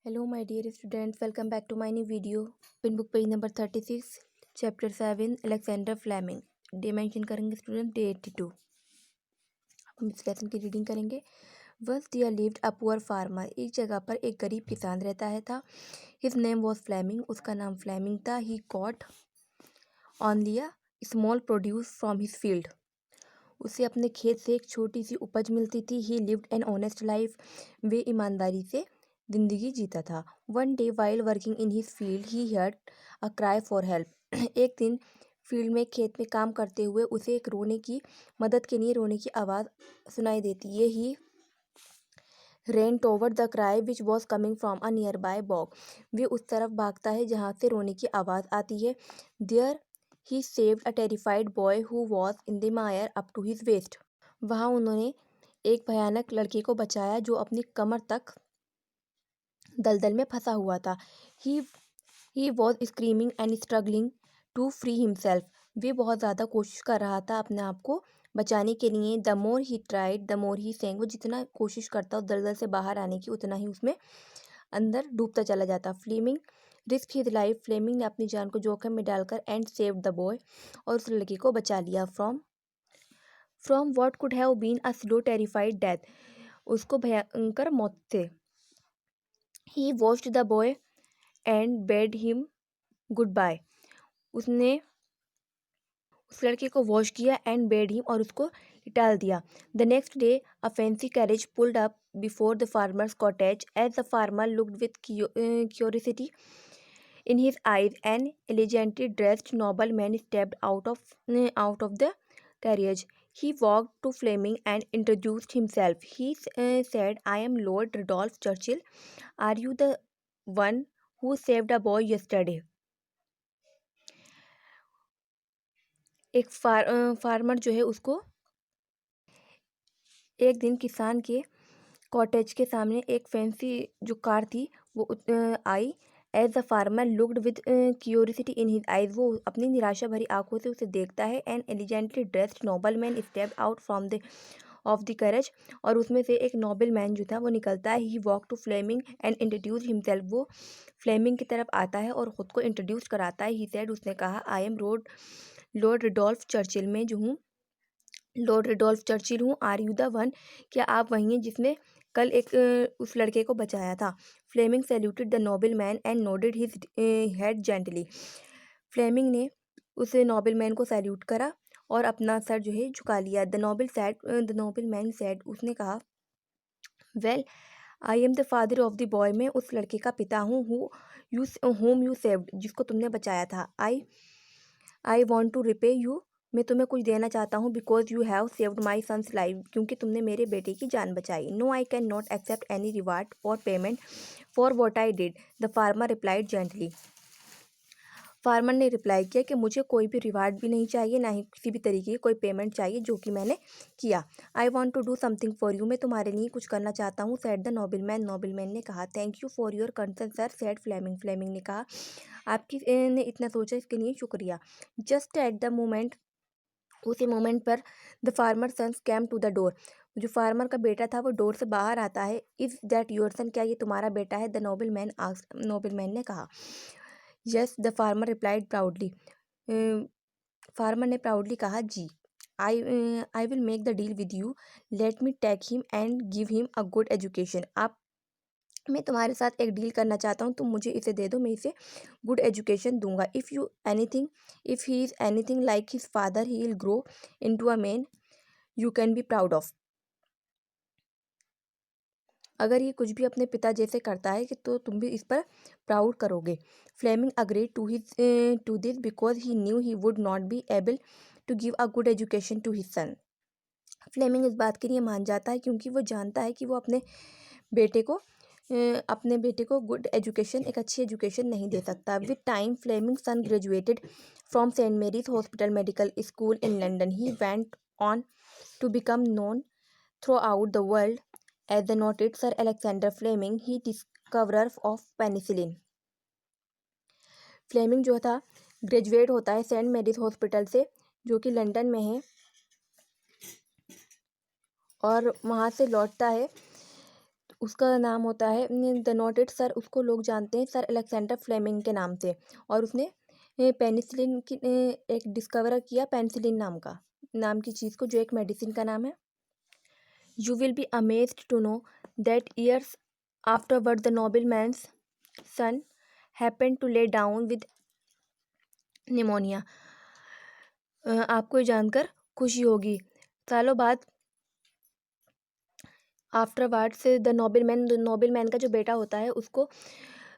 Hello my dear students, welcome back to my new video. पिन book page number 36, chapter 7 Alexander Fleming. डे mention करेंगे student डे 82। हम इस लेसन की रीडिंग करेंगे। Once there lived a poor farmer, एक जगह पर एक गरीब किसान रहता है था। हिज नेम वॉज फ्लेमिंग, उसका नाम फ्लेमिंग था। He got only a small produce from his field, उसे अपने खेत से एक छोटी सी उपज मिलती थी। He lived an honest life, वे ईमानदारी से जिंदगी जीता था। One day while working in his field he heard a cry for help. एक दिन फील्ड में खेत में काम करते हुए उसे एक मदद के लिए रोने की आवाज़ सुनाई देती है। He ran toward the cry which was coming from a nearby bog, वे उस तरफ भागता है जहाँ से रोने की आवाज़ आती है। There he saved a terrified boy who was in the mire up to his waist, वहाँ उन्होंने एक भयानक लड़के को बचाया जो अपनी कमर तक दलदल में फंसा हुआ था। He was screaming and struggling to free himself, वे बहुत ज़्यादा कोशिश कर रहा था अपने आप को बचाने के लिए। The more he tried the more he sank, वो जितना कोशिश करता उस दलदल से बाहर आने की उतना ही उसमें अंदर डूबता चला जाता। Fleming risk his life, Fleming ने अपनी जान को जोखिम में डालकर एंड सेव्ड द बॉय, और उस लड़के को बचा लिया। From what could have been a slow terrified death, उसको भयंकर मौत से। He watched the boy and bade him goodbye, उसने उस लड़के को वॉश किया एंड बेड हिम, और उसको टाल दिया। The next day a fancy carriage pulled up before the farmer's cottage. As the farmer looked with curiosity in his eyes, an elegantly dressed nobleman stepped out of the carriage. He walked to Fleming and introduced himself. He said, "I am Lord Rudolph Churchill. Are you the one who saved a boy yesterday?" एक farmer जो है उसको एक दिन किसान के cottage के सामने एक फैंसी जो कार थी वो आई। As the farmer looked with curiosity in his eyes, वो अपनी निराशा भरी आंखों से उसे देखता है। An elegantly dressed nobleman step out from the of the carriage, और उसमें से एक नोबल मैन जो था वो निकलता है। He walk to Fleming and introduce himself, वो फ्लेमिंग की तरफ आता है और ख़ुद को इंट्रोड्यूस कराता है। ही सेड, उसने कहा, आई एम लॉर्ड रिडोल्फ चर्चिल, मैं जो हूँ लॉर्ड रिडोल्फ चर्चिल हूँ। आर यू द वन, क्या आप वही हैं जिसने कल उस लड़के को बचाया था? Fleming saluted the noble man and nodded his head gently, Fleming ने उस नोबल मैन को सैल्यूट करा और अपना सर जो है झुका लिया। द नोबल मैन सेड, उसने कहा, well I am the father of the boy, मैं उस लड़के का पिता हूँ होम यू सेव्ड, जिसको तुमने बचाया था। I want to repay you, मैं तुम्हें कुछ देना चाहता हूँ। Because you have saved my son's life, क्योंकि तुमने मेरे बेटे की जान बचाई। No I can not accept any reward और payment for what I did, the farmer replied gently, farmer ने रिप्लाई किया कि मुझे कोई भी रिवार्ड भी नहीं चाहिए, ना ही किसी भी तरीके की कोई पेमेंट चाहिए जो कि मैंने किया। I want to do something for you, मैं तुम्हारे लिए कुछ करना चाहता हूँ। सेड द नोबलमैन ने कहा। Thank you for your concern sir, said Fleming ने कहा, आपकी ने इतना सोचा इसके लिए शुक्रिया। जस्ट एट द मोमेंट, उसी मोमेंट पर the farmer sons came to the door, जो फार्मर का बेटा था वो डोर से बाहर आता है। इज़ दैट योर सन, क्या ये तुम्हारा बेटा है? द नोबलमैन ने कहा। Yes, the farmer replied proudly, farmer ने प्राउडली कहा, जी। I will make the deal with you, let me take him and give him a good education, मैं तुम्हारे साथ एक डील करना चाहता हूँ, तुम मुझे इसे दे दो, मैं इसे गुड एजुकेशन दूंगा। If he is anything like his father he will grow into a man you can be proud of, अगर ये कुछ भी अपने पिता जैसे करता है कि तो तुम भी इस पर प्राउड करोगे। Fleming agreed to this because he knew he would not be able to give a good education to his son, Fleming इस बात के लिए मान जाता है क्योंकि वो जानता है कि वो बेटे को अपने बेटे को गुड एजुकेशन, एक अच्छी एजुकेशन नहीं दे सकता। With time Fleming son graduated from Saint Mary's hospital medical school in London, he went on to become known throughout the world as the noted sir Alexander Fleming, he discoverer of penicillin. Fleming जो था graduate होता है Saint Mary's hospital से, जो कि London में है, और वहाँ से लौटता है उसका नाम होता है द नोटेड सर, उसको लोग जानते हैं सर अलेक्जेंडर फ्लेमिंग के नाम से। और उसने पेनिसिलिन की एक डिस्कवर किया, पेनिसिलिन नाम की चीज़ को, जो एक मेडिसिन का नाम है। You will be amazed to know that years afterward the nobleman's son happened to lay down with pneumonia. आपको ये जानकर खुशी होगी, सालों बाद आफ्टरवर्ड से द नोबेलमैन का जो बेटा होता है उसको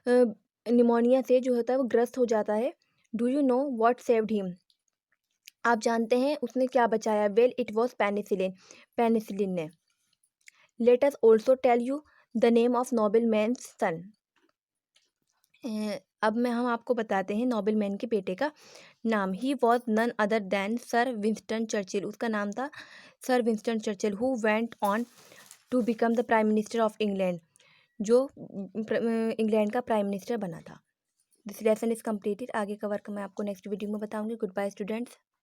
निमोनिया से जो होता है वो ग्रस्त हो जाता है। Do you know what saved him? आप जानते हैं उसने क्या बचाया? वेल इट वॉज पेनिसिलिन ने। Let us also tell you the name of nobleman's son. अब हम आपको बताते हैं नोबेलमैन के बेटे का नाम। He was none other than sir Winston Churchill. उसका नाम था sir Winston Churchill, who went on to become the prime minister of England, जो इंग्लैंड का प्राइम मिनिस्टर बना था। This lesson is completed. आगे का वर्क मैं आपको नेक्स्ट वीडियो में बताऊंगी। Goodbye students.